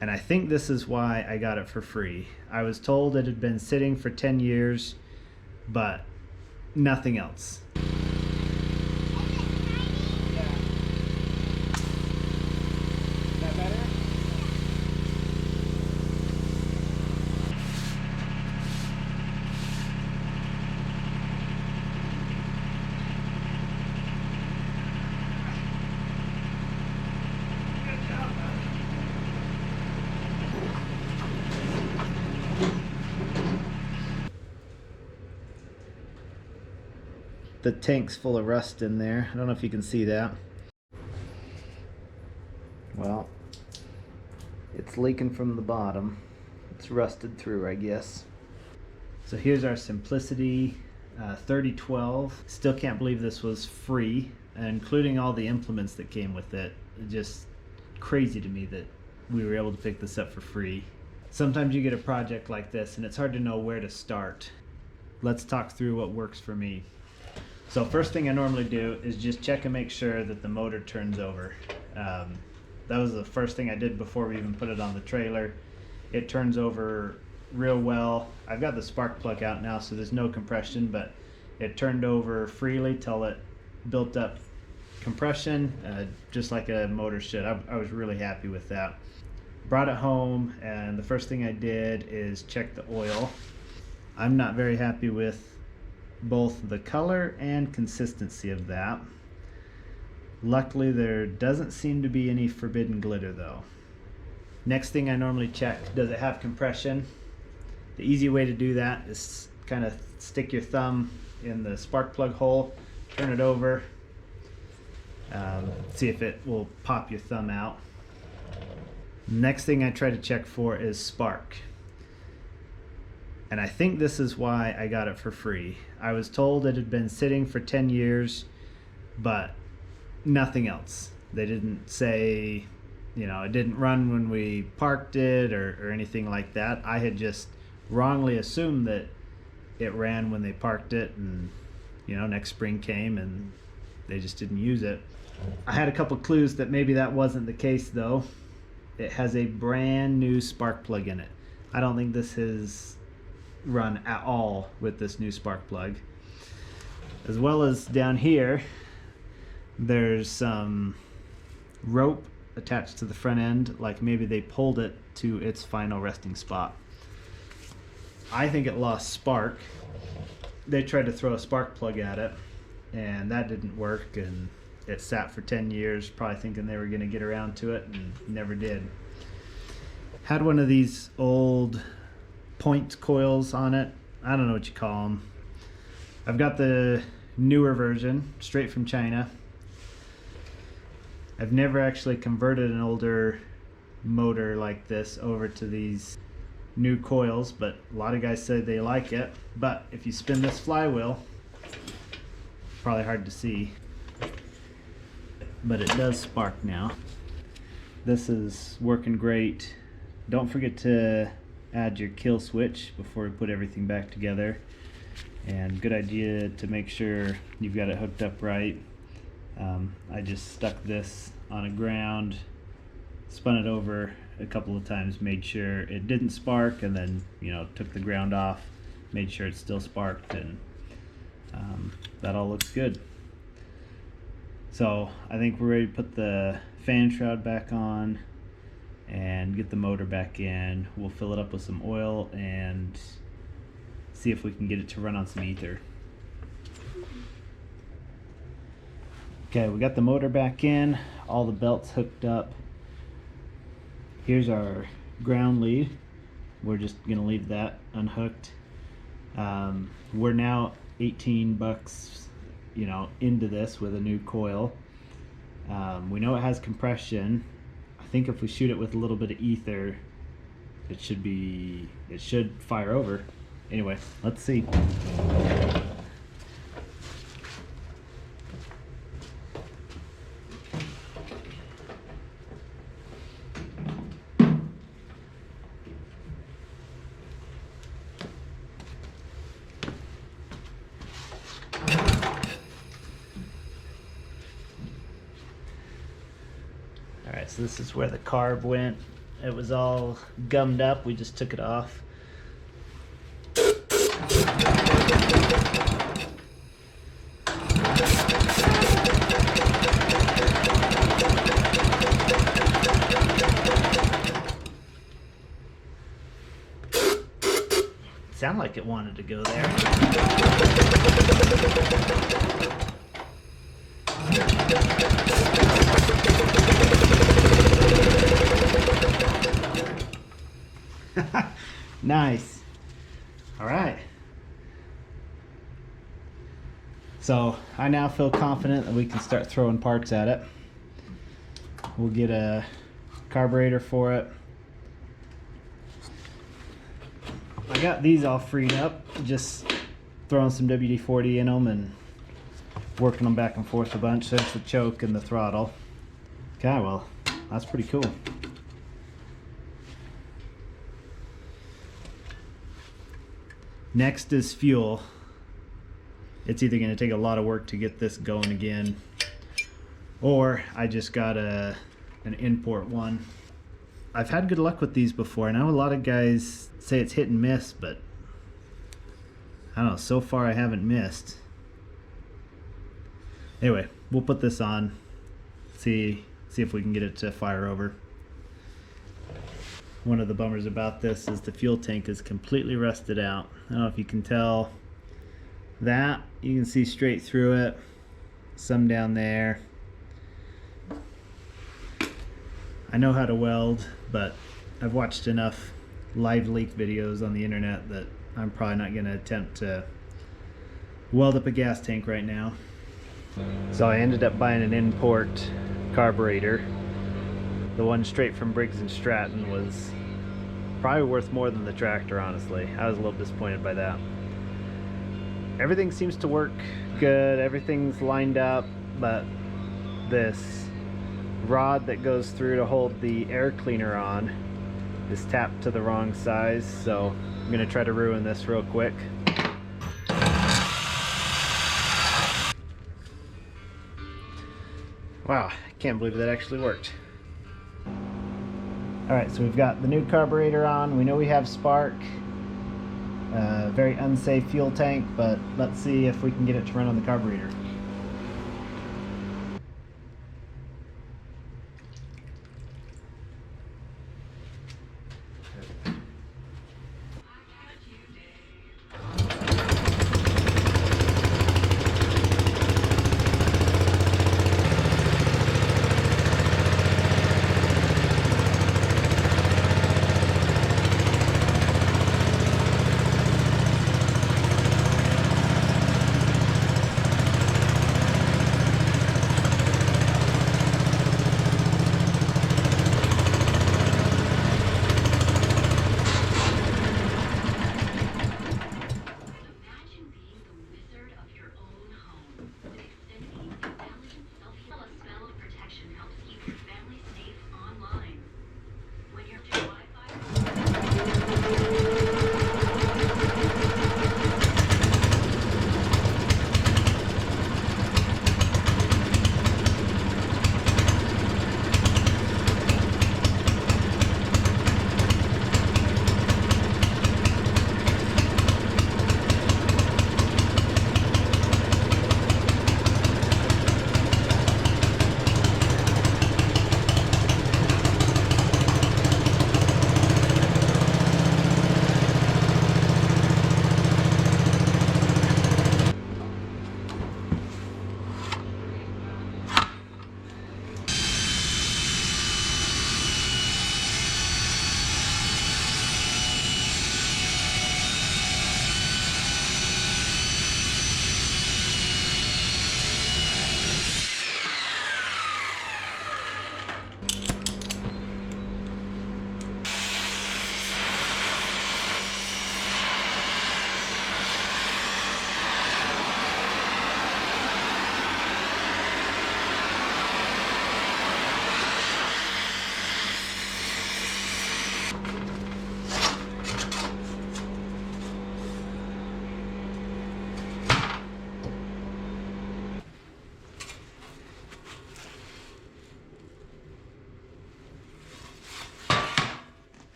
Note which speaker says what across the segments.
Speaker 1: And I think this is why I got it for free. I was told it had been sitting for 10 years, but nothing else. The tank's full of rust in there. I don't know if you can see that. Well, it's leaking from the bottom. It's rusted through, I guess. So here's our Simplicity 3012. Still can't believe this was free, including all the implements that came with it. Just crazy to me that we were able to pick this up for free. Sometimes you get a project like this and it's hard to know where to start. Let's talk through what works for me. So first thing I normally do is just check and make sure that the motor turns over. That was the first thing I did before we even put it on the trailer. It turns over real well. I've got the spark plug out now, so there's no compression, but it turned over freely till it built up compression, just like a motor should. I was really happy with that. Brought it home, and the first thing I did is check the oil. I'm not very happy with both the color and consistency of that. Luckily, there doesn't seem to be any forbidden glitter though. Next thing I normally check, does it have compression? The easy way to do that is kind of stick your thumb in the spark plug hole, turn it over, see if it will pop your thumb out. Next thing I try to check for is spark. And I think this is why I got it for free. I was told it had been sitting for 10 years, but nothing else. They didn't say, you know, it didn't run when we parked it or anything like that. I had just wrongly assumed that it ran when they parked it, and you know, next spring came and they just didn't use it. I had a couple clues that maybe that wasn't the case though. It has a brand new spark plug in it. I don't think this has run at all with this new spark plug. As well as down here, there's some rope attached to the front end, like maybe they pulled it to its final resting spot. I think it lost spark. They tried to throw a spark plug at it and that didn't work, and it sat for 10 years probably thinking they were going to get around to it and never did. Had one of these old point coils on it. I don't know what you call them. I've got the newer version straight from China. I've never actually converted an older motor like this over to these new coils, but a lot of guys say they like it. But if you spin this flywheel, probably hard to see, but it does spark now. This is working great. Don't forget to add your kill switch before we put everything back together, and good idea to make sure you've got it hooked up right. I just stuck this on a ground, spun it over a couple of times, made sure it didn't spark, and then, you know, took the ground off, made sure it still sparked, and that all looks good. So I think we're ready to put the fan shroud back on and get the motor back in. We'll fill it up with some oil and see if we can get it to run on some ether. Okay, we got the motor back in, all the belts hooked up. Here's our ground lead. We're just gonna leave that unhooked. We're now 18 bucks, you know, into this with a new coil. We know it has compression. I think if we shoot it with a little bit of ether, it should fire over. Anyway, let's see. Alright, so this is where the carb went. It was all gummed up. We just took it off. Sounded like it wanted to go there. Nice. All right. So I now feel confident that we can start throwing parts at it. We'll get a carburetor for it. I got these all freed up, just throwing some WD-40 in them and working them back and forth a bunch. There's the choke and the throttle. Okay, well, that's pretty cool. Next is fuel. It's either going to take a lot of work to get this going again, or I just got an import one. I've had good luck with these before. I know a lot of guys say it's hit and miss, but I don't know, so far I haven't missed. Anyway, we'll put this on, see if we can get it to fire over. One of the bummers about this is the fuel tank is completely rusted out. I don't know if you can tell that. You can see straight through it, some down there. I know how to weld, but I've watched enough live leak videos on the internet that I'm probably not going to attempt to weld up a gas tank right now. So I ended up buying an import carburetor. The one straight from Briggs & Stratton was probably worth more than the tractor, honestly. I was a little disappointed by that. Everything seems to work good, everything's lined up, but this rod that goes through to hold the air cleaner on is tapped to the wrong size, so I'm gonna try to ruin this real quick. Wow, I can't believe that actually worked. Alright, so we've got the new carburetor on. We know we have spark. Very unsafe fuel tank, but let's see if we can get it to run on the carburetor.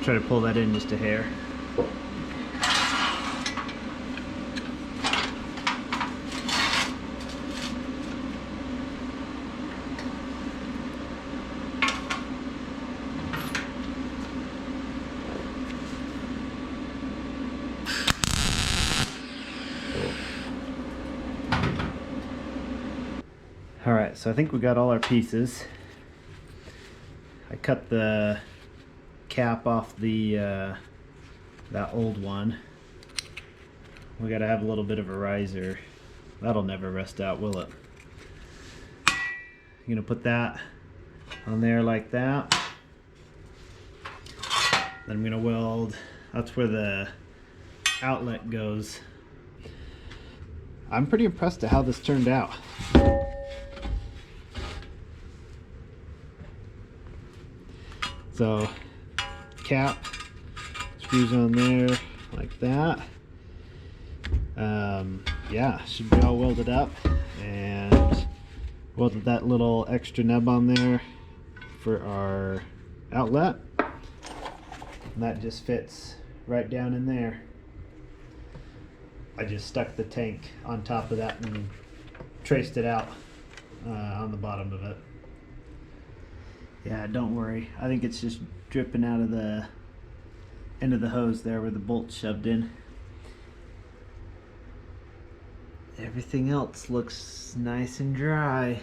Speaker 1: try to pull that in just a hair. Alright, so I think we got all our pieces. I cut the cap off the that old one. We gotta have a little bit of a riser. That'll never rust out, will it? I'm gonna put that on there like that. Then I'm gonna weld, that's where the outlet goes. I'm pretty impressed at how this turned out. So, cap, screws on there like that. Yeah, should be all welded up, and welded that little extra nub on there for our outlet. And that just fits right down in there. I just stuck the tank on top of that and traced it out on the bottom of it. Yeah, don't worry. I think it's just dripping out of the end of the hose there where the bolt's shoved in. Everything else looks nice and dry.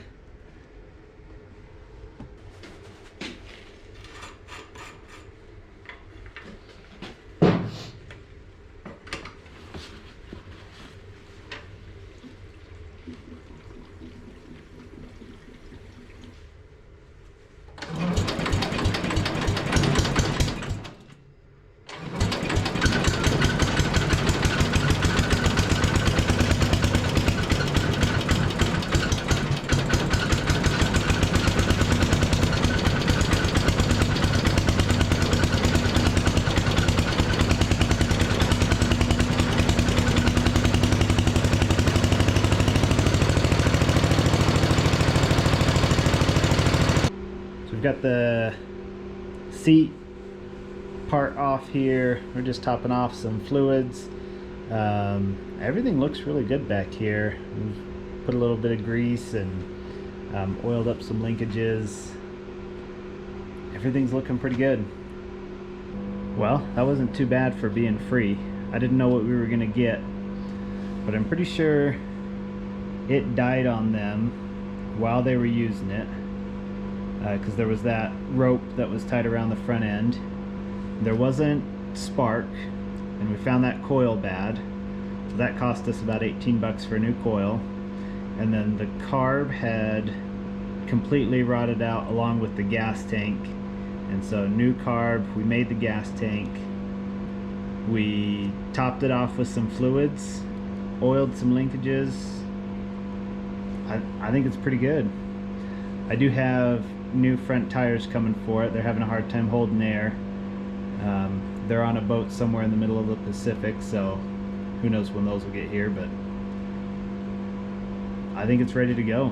Speaker 1: We've got the seat part off here. We're just topping off some fluids. Everything looks really good back here. We've put a little bit of grease and oiled up some linkages. Everything's looking pretty good. Well, that wasn't too bad for being free. I didn't know what we were gonna get, but I'm pretty sure it died on them while they were using it. Because there was that rope that was tied around the front end. There wasn't spark, and we found that coil bad. So that cost us about 18 bucks for a new coil. And then the carb had completely rotted out along with the gas tank. And so new carb, we made the gas tank. We topped it off with some fluids, oiled some linkages. I think it's pretty good. I do have new front tires coming for it. They're having a hard time holding air. They're on a boat somewhere in the middle of the Pacific, so who knows when those will get here, but I think it's ready to go.